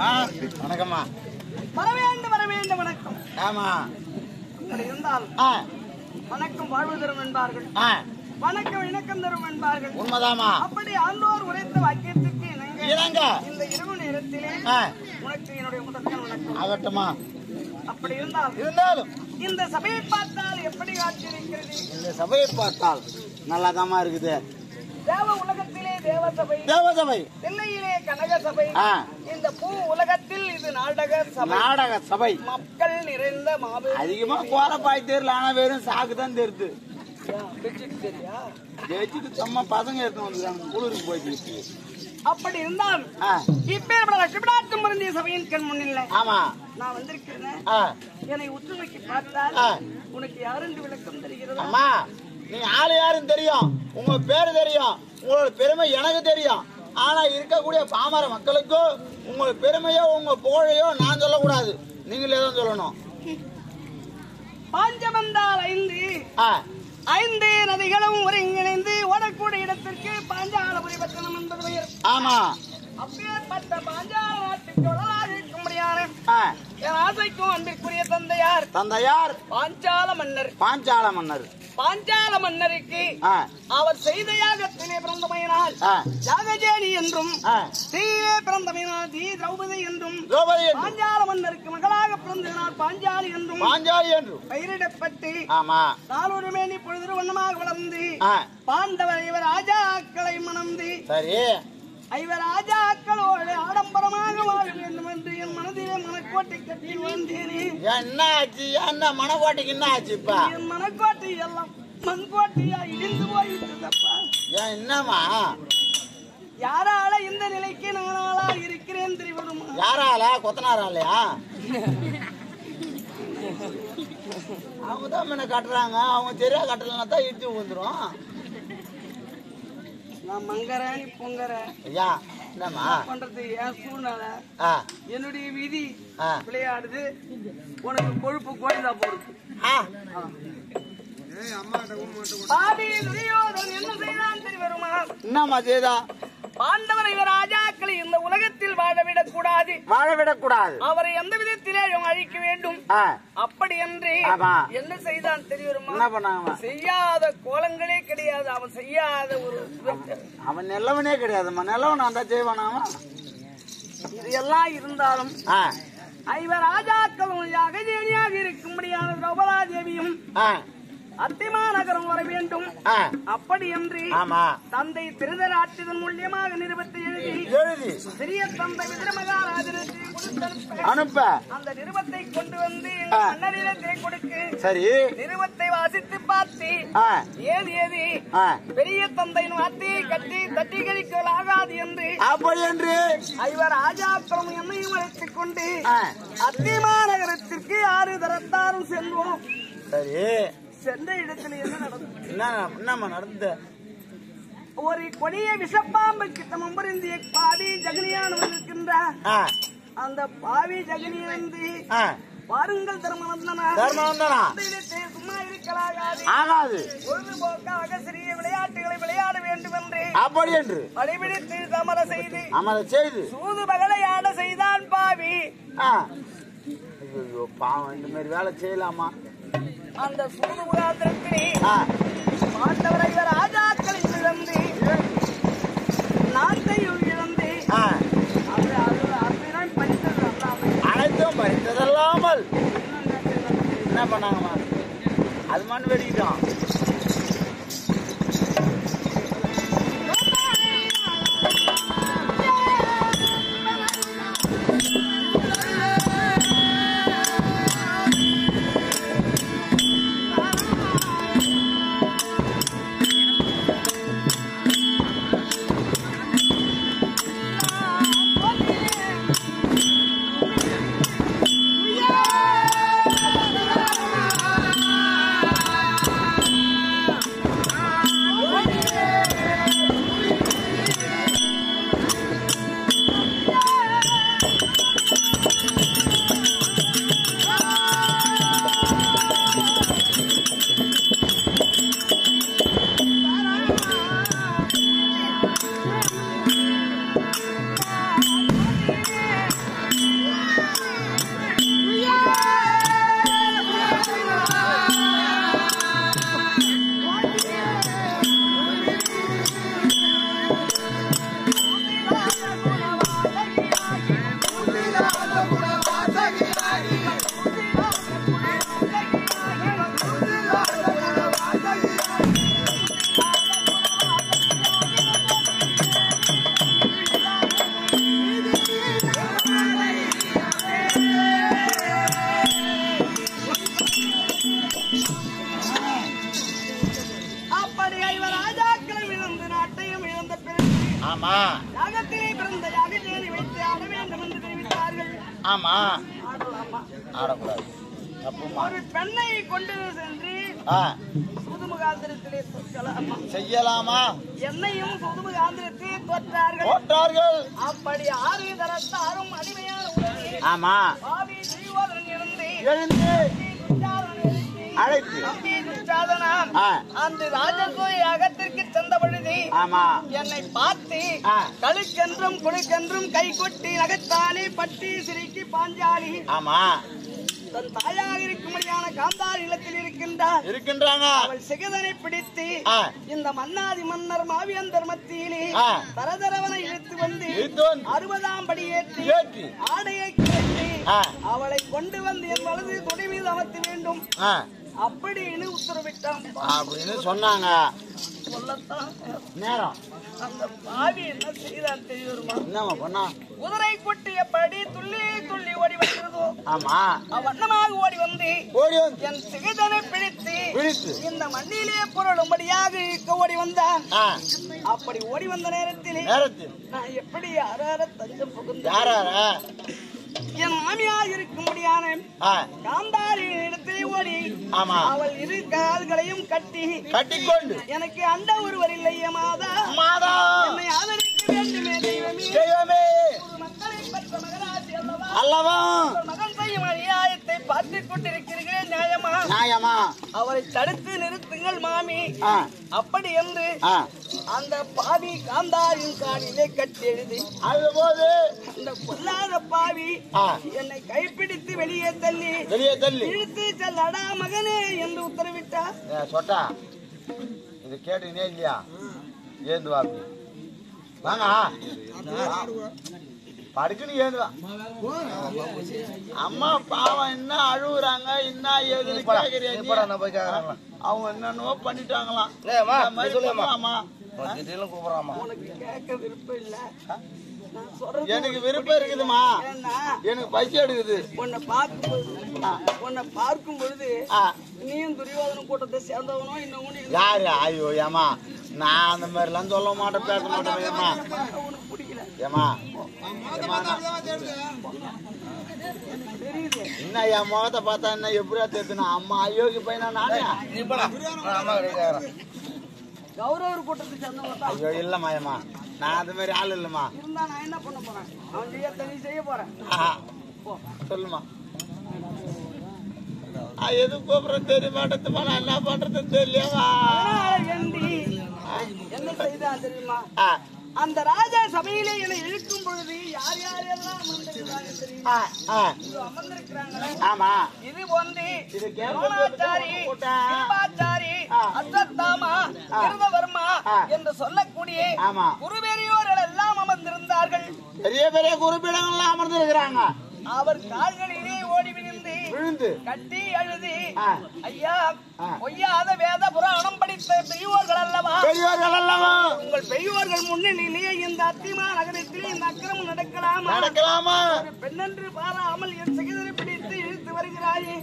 வணக்கம்மா. வரவேண்டும் வணக்கம். ஆமா. அப்படி இருந்தால் வணக்கம் வாழ்வு தரும் என்பார்கள், வணக்கம் இணக்கம் தரும் என்பார்கள். உண்மைதாமா. அப்படி ஆண்டோர் உரைத்த வாக்கியத்துக்கு இணங்க இந்த இரவு நேரத்திலே உனக்கு என்னுடைய முதற்கண் வணக்கம் ஆகட்டுமா. அப்படி இருந்தாலும் இந்த சபையை பார்த்தால் எப்படி காட்சி இருக்கிறது? இந்த சபையை பார்த்தால் நல்லாதாமா இருக்குது. தேவ உலகத்திலே தேவசபை, தேவசபை, தில்லையிலே கனக சபை, இந்த பூ உலகத்தில் இது நாடக சபை. நாடக சபை மக்கள் நிறைந்த மாபெரும். அதிகமா கோரப்பாய் தெரியல, ஆனா வெறும் சாக்குதான் தெரியுது. ஜெயிச்சுட்டு சும்மா பசங்க எடுத்து வந்துருக்காங்க, குளிருக்கு போயிட்டு. அப்படி இருந்தால் இப்ப லட்சுமிநாட்டம் மருந்திய சபையின் கண் முன்னில்லை. ஆமா, நான் வந்திருக்கிறேன். என்னை உற்று நோக்கி பார்த்தால் உனக்கு யாரென்று விளக்கம் தெரிகிறது? அம்மா, நீ ஆளு யாருன்னு தெரியும், உங்க பேரு தெரியும், உங்களோட பெருமை எனக்கு தெரியும். ஆனா இருக்கக்கூடிய பாமர மக்களுக்கு உங்க பெருமையோ உங்க புகழையோ நான் சொல்லக்கூடாது, நீங்களே தான் சொல்லணும். பாஞ்சமந்தால் ஐந்து நதிகளும் ஒருங்கிணைந்து ஓடக்கூடிய இடத்திற்கு பாஞ்சாலபுரி பட்டணம் என்பது பெயர். ஆமா, அப்பேற்பட்ட பாஞ்சால நாட்டுக்கு வளராக இருக்கும்படியான என் ஆசைக்கும் அன்பிற்குரிய தந்தையார் பாஞ்சால மன்னர். பாஞ்சால மன்னருக்கு அவர் செய்த யாகத்திலே பிறந்தமையினால் யாகஜேனி என்றும், ஸ்ரீயே பிறந்தமையினால் தி திரௌபதி என்றும், பாஞ்சால மன்னருக்கு மகளாக பிறந்ததினால் பாஞ்சாலி என்றும் பெயரிடப்பட்டு நாளொரு மேனி பொழுது வண்ணமாக வளர்ந்து பாண்டவர் இவர் ராஜாக்களை மணந்து ஐவர் ராஜாக்களோடு ஆடம்பரமாக வாழ வேண்டும் என்று என் மனதிலே மனக்கோட்டை கட்டி வந்தேனே. என்ன ஆச்சு? என்ன மனக்கோட்டைக்கு என்ன ஆச்சுப்பா? என் மனக்கோட்டை எல்லாம் மண்கோட்டையா இடிந்து போயிட்டதப்பா. என்னமா? யாரால இந்த நிலைக்கு நானாளா இருக்கிறேன் தெரியுமா? யாரால? கொத்தனாராலையா? அவங்க தான் என்ன கட்டுறாங்க, அவங்க சரியா கட்டலன்னா தான் இடிச்சு வந்துடும். நான் மங்கறேன், நீ பொங்கறேன். ஐயா, என்னம்மா பண்றது? என் சூழ்நிலை, என்னுடைய விதி விளையாடுது. உனக்கு கொழுப்பு கோயிலா போறது. என்ன செய்தான் தெரியுமா? என்னம்மா செய்தா? பாண்டவர் இவர் ராஜாக்களை இந்த உலகத்தில் வாழவிடக் கூடாது, அவரை எந்த விதத்திலேயும் அழிக்க வேண்டும். அப்படி என்று என்ன செய்தான் தெரியுமா? செய்யாத கோலங்களே கிடையாது, அவன் செய்யாத ஒரு அவன் நல்லவனே கிடையாதுமா. நல்லவன் அந்த செய்வானாமா? இது எல்லாம் இருந்தாலும் ஐவர் ராஜாக்களும் யாகஜேனியாக இருக்கும்படியான திரௌபதா தேவியும் அத்திமா நகரம் வர வேண்டும். அப்படி என்று தந்தை திருதராட்சிதன் மூலியமாக நிருபத்தை எழுதி சிறிய தந்தை விஜய மகாராஜனுக்கு அனுப்ப அந்த நிருபத்தை கொண்டு வந்து மன்னரிடத்தை கொடுக்கு. சரி, நிருபத்தை வாசித்து பார்த்து ஏது பெரிய தந்தையின் வார்த்தையை கட்டி தட்டி கழிக்கல் ஆகாது என்று அப்படி என்று ஐவர் ராஜாக்களும் என்னையும் அழைத்துக் கொண்டு அத்திமா நகரத்திற்கு 6 தரத்தாரும் செல்வோம். சரி, சென்ற இடத்துல என்ன நடந்தது? என்னம்மா நடந்தது? ஒரு கொடிய விஷப்பாம்பு கிட்ட மும்பருந்திய பாவி ஜெகனியானவன் இருக்கின்றார். அந்த பாவி ஜெகனியன் வந்து பாருங்கள் தர்மநந்தனா, சும்மா இருக்கலாகாது, பொழுதுபோக்காக சிறிய விளையாட்டுகளை விளையாட வேண்டும் என்று அப்படி என்று வழிபிடித்து அமர செய்து சூது பகலை ஆட செய்தான் பாவி. பாவம், இந்த மாதிரி வேலை செய்யலாமா? அந்த சூது முகாந்திரத்திலே பாண்டவரை ராஜாக்களில் இழந்து நாட்டையும் இழந்து அனைத்தும் பறித்ததல்லாமல் என்ன பண்ணாங்கம்மா? அது மண் வெடிக்கிட்டோம். ஆமா. யாகத்திலே பிறந்த யாகத்தை வைத்து ஆட வேண்டும் என்று தெரிவித்தார்கள். ஆமா. ஆடலாமா? ஆடக்கூடாது. ஒரு பெண்ணை கொண்டு சென்று சூதுமுகாந்திரத்திலே தோற்கலாமா? செய்யலாமா? என்னையும் சூதுமுகாந்திரத்திலே தோற்றார்கள். அப்படி 6 தரத்தாரும் அடிமையான ஆமா பாவி துரியோதனன் எழுந்து அழைத்து அந்த ராஜசோய் அகத்திற்கு சென்ற பொழுது என்னை பார்த்து கழுக்கென்றும் குழுக்கென்றும் கை கொட்டி நகைத்தானே பட்டி சிரிக்கி பாஞ்சாலி ஆமா தன் தாயாக இருக்கும்படியான காந்தார் இல்லத்தில் இருக்கின்றாங்க. அவள் சிகதனை பிடித்து இந்த மன்னாதி மன்னர் மாவியந்தர் மத்தியிலே தரதரவனை இழுத்து வந்து 60ஆம் படி ஏற்றி ஆடையை கிளப்பி அவளை கொண்டு வந்து என் வலது தொடி மீது அமர்த்த வேண்டும் அப்படின்னு உத்தரவிட்டான் அப்படின்னு சொன்னாங்க. சொல்லத்தான் நேரம் அந்த பாவி என்ன செய்தான் தெரியுமா? என்னமா பண்ணா? குதிரை கொட்டியபடி துள்ளி துள்ளி ஓடி வந்ததோ. ஆமா வண்ணமாக ஓடி வந்து என் சிகதனை பிடித்து இந்த மண்ணிலே புரளும்படியாக ஓடி வந்தான். அப்படி ஓடி வந்த நேரத்தில் நான் எப்படி யாரார தஞ்சம் புகுந்தேன்? என் மாமியார் இருக்கும்படியான காந்தாரின் இடத்திலே ஓடி அவள் 2 கால்களையும் கட்டிக்கொண்டு எனக்கு அண்ட ஒருவர் இல்லையே மாதா என்னை ஆதரிக்க வேண்டுமே தெய்வமே மக்களை பெற்ற மகராசி அல்லவா மகன் செய்யும் அநியாயத்தை பார்த்துக் கொண்டிருக்கிறீர்கள் நியாயமா அவரை தடுத்து நிறுத்துங்கள் மாமி அப்படி என்று அந்த பாவி காந்தாரின் காலிலே கட்டி எழுதி அதுபோது அந்த பொல்லாத பாவி என்னை கைப்பிடித்து வெளியே தள்ளி இழுத்து செல்லடா மகனே என்று உத்தரவிட்டார். சொட்டா இது கேட்டீங்களே இல்லையா? ஏந்து வாங்க படுக்குன்னு ஏந்துவா. அம்மா பாவம் என்ன அழுகுறாங்க என்ன ஏதுன்னு அவங்க என்னன்னோ பண்ணிட்டாங்களாம். உனக்கு கேட்க விருப்பம் இல்ல? எனக்கு விருப்பம் இருக்குதுமா. எனக்கு பசி எடுக்குது. உன்னை பார்க்கும் பொழுது நீயும் துரியோதன கூட்டத்தை சேர்ந்தவனோ இன்னும் யாரு? ஐயோ ஏமா நான் அந்த மாதிரி எல்லாம் சொல்ல மாட்டேன் பேச மாட்டேன். ஏமா உனக்கு பிடிக்கல ஏமா என்ன என் முகத்தை பார்த்தா என்ன எப்படியா தெரியுதுனா அம்மா அயோகி பையனா நானே கௌரவர் கூட்டத்தை சேர்ந்தவங்க. ஐயோ இல்லம்மா ஏமா நான் அது மாதிரி ஆள் இல்லம்மா. இருந்தா நான் என்ன பண்ண போறேன்? அவன் செய்ய போறேன். சொல்லுமா எது கூப்பிடுறது தெரிய மாட்டேதுமா. நான் என்ன பண்றதுன்னு தெரியலவா? என்ன செய்தா தெரியுமா? அந்த ராஜா சபையிலே என்னை இழுக்கும் பொழுது யார் யாரெல்லாம் ஆமா இது ஒன்று துரோணாச்சாரி, கிருபாச்சாரி, அஸ்வத்தாமா, கிருதவர்மா என்று சொல்லக்கூடிய குருபெரியோர்கள் எல்லாம் அமர்ந்திருந்தார்கள். பெரிய பெரிய குருபீடங்கள் அமர்ந்திருக்கிறாங்க. அவர் கால்களிலே ஓடி விழுந்து கட்டி அழுதி ஐயா பொய்யாத வேத புராணம் படித்த பெரியோர்கள் அல்லவா உங்கள் பெரியோர்கள் முன்னிலையிலே இந்த அத்திமா நகரத்திலே இந்த அக்கிரமம் நடக்கலாமா? ஒரு பெண்ணென்று பாராமல் என் சிகதரை பிடித்து இழுத்து வருகிறாயே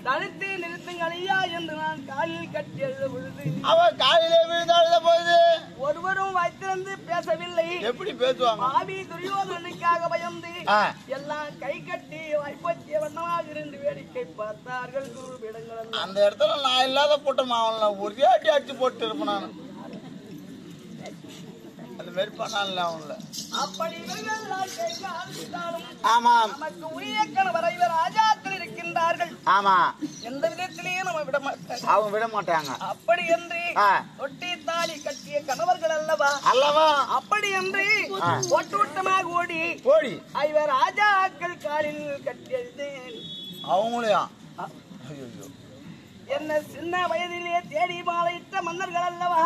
தடுத்து நிறுத்துங்கள் ஐயா என்று நான் காலில் கட்டி எழுத பொழுது அவர் காலிலே விழுந்து அழுத பொழுது ஒருவரும் வைத்திருந்து பேசவில்லை. எப்படி பேசுவாங்க? பாவி துரியோதனுக்காக பயந்து எல்லாம் கை கட்டி வாய்ப்பற்றிய வண்ணமாக இருந்து வேடிக்கை பார்த்தார்கள். குருபீடங்கள் அந்த இடத்துல நான் இல்லாத போட்டோம் அவன் ஒரே அடி அடிச்சு போட்டு இருப்பேன் நான். அந்த மாதிரி பண்ணான்ல அவங்கள. அப்படி நமக்கு உரிய கணவர் இவர் ராஜாக்கள் இருக்கின்றார்கள். ஆமா எந்த விதத்திலேயே நம்ம அவங்க விட மாட்டாங்க. அப்படி என்று தொட்டி தாலி கட்டிய கணவர்கள் அல்லவா அப்படி என்று ஒட்டுமொட்டமாக ஓடி இவர் ராஜாக்கள் காலில் கட்டியது அவங்களையா என்ன சின்ன வயதிலே தேடி மாலையிட்ட மன்னர்கள் அல்லவா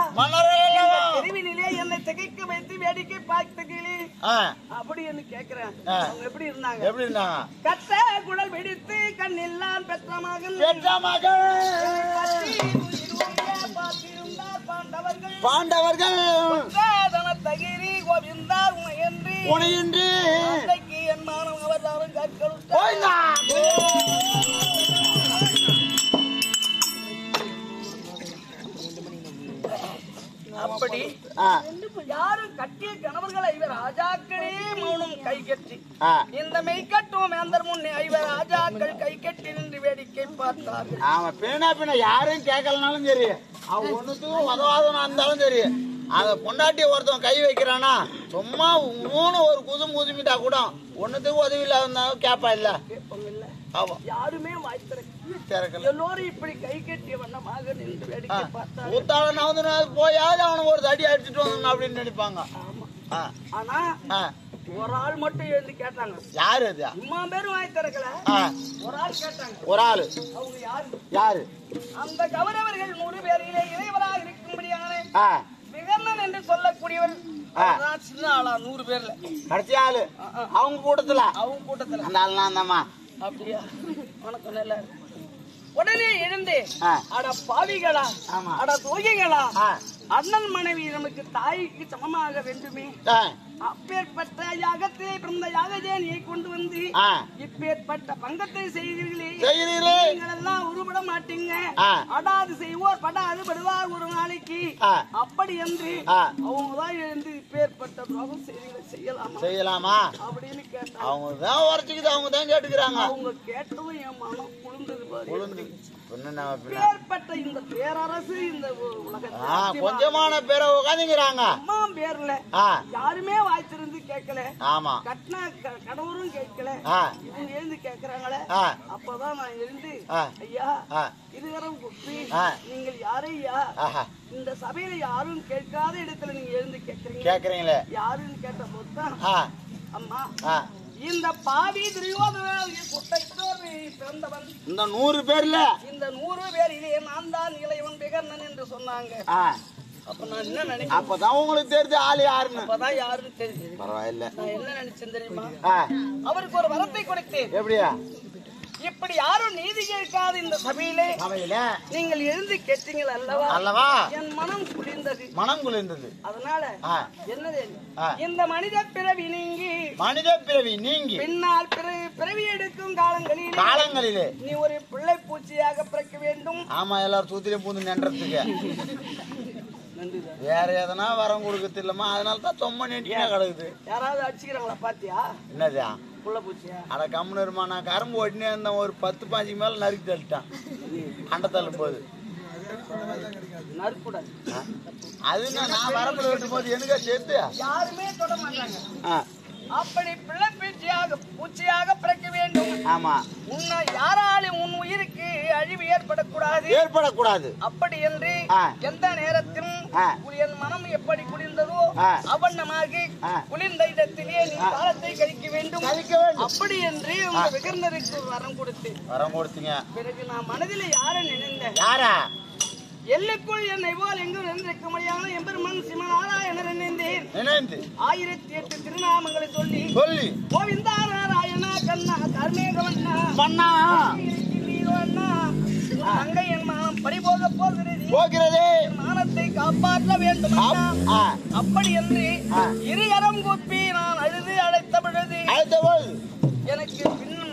தெருவினிலே என்னை திகைக்க வைத்து வேடிக்கை பார்த்துகளே அப்படி என்று கேட்கிறேன். அவங்க எப்படி இருந்தாங்க? கட்ட குடல் பிடித்து கண்ணெல்லாம் பெற்ற மகன் பாண்டவர்கள் தகிரி கோவிந்தார் உனையின்றி என் மானம் அவர் கற்கள் அப்படி யாரும் கட்டிய கணவர்கள் ஐவர் ராஜாக்களே மௌனம் கை கட்டி இந்த மெய்கட்டும் வேந்தர் முன்னே ஐவர் ராஜாக்கள் கை கட்டி நின்று வேடிக்கை பார்த்தார்கள். ஆமா, பின்ன யாரும் கேட்கலனாலும் சரி, அவன் ஒண்ணுத்துக்கும் உதவாதனா இருந்தாலும் சரி, அத பொண்டாட்டி ஒருத்தவன் கை வைக்கிறானா சும்மா மூணு ஒரு குதுமிட்டா கூட ஒண்ணுத்துக்கும் உதவி இல்லாத கேப்பா இல்ல. யாருமே வாய் திறக்கல. எல்லோரும் இப்படி கை கட்டிய வண்ணமாக நின்று வேடிக்கை பார்த்தாங்க. ஊத்தாள போயாவது அவனுக்கு ஒரு தடி அடிச்சுட்டு வந்தோம் அப்படின்னு நினைப்பாங்க. ஆனா ஒரு ஆள் மட்டும் எழுந்து கேட்டாங்க. யாரு அது? அம்மா பேரும் வாய் திறக்கல. ஒரு ஆள் கேட்டாங்க. ஒரு ஆளு. அவங்க யாரு? அந்த கௌரவர்கள் 100 பேரிலே இறைவராக இருக்கும்படியான விகர்ணன் என்று சொல்லக்கூடியவர் சின்ன ஆளா 100 பேர்ல கடைசி ஆளு. அவங்க கூட்டத்துல அந்த ஆள் நான் தான்மா. அப்படியா? உனக்கு நல்ல உடனே எழுந்து அட பாவிகளா, அட தோகைகளா, அண்ணன் மனைவி நமக்கு தாய்க்கு சமமாக வேண்டுமே, அப்பேற்பட்ட யாகத்திலே பிறந்த யாகஜேனியை கொண்டு வந்து இப்பேற்பட்ட பங்கத்தை செய்தீர்களே, நீங்கள் எல்லாம் உருப்பட மாட்டீங்க, அடாது செய்வோர் படாது படுவார் ஒரு நாளைக்கு, அப்படி என்று அவங்கதான் எழுந்து இப்பேற்பட்ட துரோகம் செய்யலாமா அப்படின்னு கேட்டாங்க. அவங்க தான் உரைச்சுக்குது, அவங்க தான் கேட்டுக்கிறாங்க. அவங்க கேட்டதும் என் மனம் குளிர்ந்தது. பேர்பட்ட இந்த பேரரசு இந்த உலகத்தில் கொஞ்சமான பேரை உட்காந்துக்கிறாங்க. அம்மா பேர்ல யாருமே வாய்ச்சிருந்து கேட்கல. ஆமா, கட்டின கணவரும் கேட்கல. இவங்க எழுந்து கேட்கிறாங்களே, அப்பதான் நான் எழுந்து ஐயா இருகரம் குப்பி நீங்கள் யாரையா இந்த சபையில யாரும் கேட்காத இடத்துல நீங்க எழுந்து கேட்கறீங்களே யாருன்னு கேட்ட போதுதான் அம்மா இந்த பாவி துரியோதனன் பிறந்தவன் இந்த 100 பேர்ல இந்த 100 பேரிலே நான் தான் இளையவன் விகர்ணன் என்று சொன்னாங்க. அப்ப நான் என்ன நினைக்கிறேன், அப்பதான் உங்களுக்கு தெரிஞ்ச ஆளு யாருன்னு. அப்பதான் யாருன்னு தெரிஞ்சது. பரவாயில்ல. நான் என்ன நினைச்சேன் தெரியுமா, அவருக்கு ஒரு வரத்தை கொடுத்தேன். எப்படியா? இப்படி யாரும் நீதி கேட்காத இந்த சபையிலே நீங்கள் எழுந்து கேட்டீங்கள் அல்லவா, என் மனம் குளிர்ந்தது. அதனால என்னது, இந்த மனித பிறவி நீங்கி பின்னால் பிறவி எடுக்கும் காலங்களிலே நீ ஒரு பிள்ளை பூச்சியாக பிறக்க வேண்டும். ஆமா, எல்லாரும் தூத்திலே பூந்து நின்றதுக்கு வேற எதனா வரம் கொடுக்கறது இல்லமா, அதனால தான் தொம்ம நீட்டியா கிடக்குது. யாராவது அடிச்சுக்கிறாங்களா பாத்தியா? என்னதா புள்ள பூச்சியா? அட கம்முன்னு இருமா, நான் கரும்பு ஓட்டினே இருந்தேன், ஒரு 10-15 மேல நறுக்கி தள்ளிட்டான் அண்டை தள்ளும் போது. நறுக்கூடாது அது நான் வரம்புல வெட்டும் போது எனக்கு சேர்த்து யாருமே தொட மாட்டாங்க. அப்படி பிள்ளை பூச்சியாக பிறக்க வேண்டும். ஆமா, உன்னை யாராலும் உன் உயிருக்கு அழிவு ஏற்படக்கூடாது. அப்படி என்று எந்த நேரத்திலும் என் மனம் எப்படி குளிர்ந்ததோ அவண்ணமாக குளிர்ந்த இடத்திலே நீ காலத்தை கழிக்க வேண்டும். அப்படி என்று உங்க விகர்ணருக்கு வரம் கொடுத்தீங்க. பிறகு நான் மனதில் யாரை நினைந்தேன், யாரா எல்லைக்குள் என்னை போல் எங்கு நின்றிருக்க முடியாத எம்பெருமான் சிவநாராயணர் நினைந்தேன். 1008 திருநாமங்களை சொல்லி கோவிந்தா நாராயணா கண்ணா கர்மேகவண்ணா தங்கை என் மானம் பறிபோக போகிறது, மானத்தை காப்பாற்ற வேண்டும். அப்படி என்று இருகரம் கூப்பி நான் அழுது அழைத்த பொழுது எனக்கு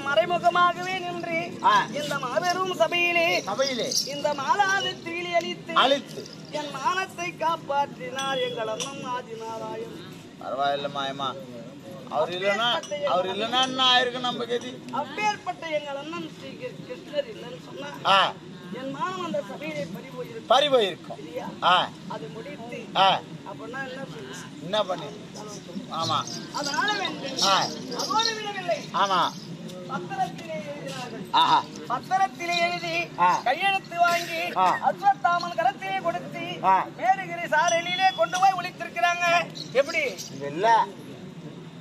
மறைமுகமாகவே நின்று இந்த மாபெரும் சபையிலே இந்த மாலாதத்தில் அழித்து என் மானத்தை காப்பாற்றினார் எங்கள் அண்ணன் ஆதிநாராயணன். பரவாயில்ல மாயமா, அவர் இல்லைன்னா என்ன ஆயிருக்கு நம்ம கதி. அப்பேற்பட்ட எங்கள் அண்ணன் ஸ்ரீ கிருஷ்ணர் இல்லைன்னு சொன்னா என் மானம் அந்த சபையிலே பறிபோயிருக்கும். அது முடித்து அப்படின்னா என்ன பண்ணி? ஆமா, அதனால அதோடு விடவில்லை. ஆமா, பத்திரத்திலே எழுதி கையெழுத்து வாங்கி அஸ்வத்தாமன் கரத்திலே கொடுத்து மேலுகிரி சாரலிலே கொண்டு போய் ஒளித்திருக்கிறாங்க. எப்படி இல்ல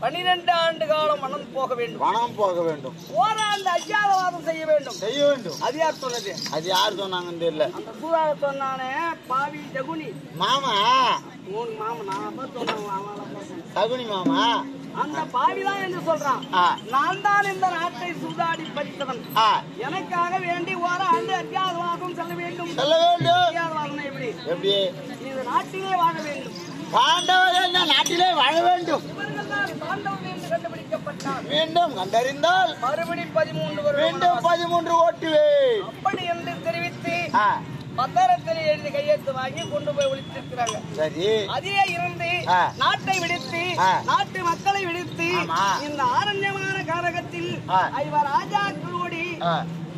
12 ஆண்டு காலம் மனம் போக வேண்டும். ஓராண்டு அஜ்ஞாதவாதம் செய்ய வேண்டும். அது யார் சொன்னது? அது யார் சொன்னாங்கன்னு தெரியல. அந்த சூறாக சொன்னானே பாவி ஜகுனி மாமா, சகுனி மாமா, அந்த பாவிதான் என்று சொல்றான். நான் தான் இந்த நாட்டை சூதாடி பறித்தவன். எனக்காக வேண்டி ஓராண்டு அஜ்ஞாதவாதம் செல்ல வேண்டும். அஜ்ஞாதவாதம் எப்படி? இந்த நாட்டிலே வாழ வேண்டும். பாண்டவர்கள் நாட்டிலே வாழ வேண்டும். மீண்டும் கண்டறிந்தால் மறுபடி 13 மீண்டும் 13 ஓட்டுவேன். அப்படி என்று தெரிவித்து பத்திரத்தில் எழுதி கையெழுத்து வாங்கி கொண்டு போய் ஒழிச்சிருக்கிறாங்க. சரி, அதிலே இருந்து நாட்டை விடுத்து நாட்டு மக்களை விடுத்து இந்த ஆரண்யமான காரகத்தில் ஐவர் ராஜாக்களோடு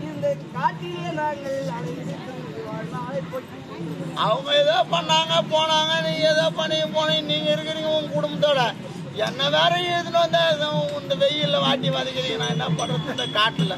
இந்த காட்டிலே நாங்கள் அவங்க ஏதோ பண்ணாங்க போனாங்க, நீங்க ஏதோ பண்ணி போனீங்க. நீங்க இருக்கிறீங்க உங்க குடும்பத்தோட, என்ன வேற எதுன்னு வந்தா இந்த வெயில்ல வாட்டி வதக்கிறீங்க. நான் என்ன பண்றது இந்த காட்டுல?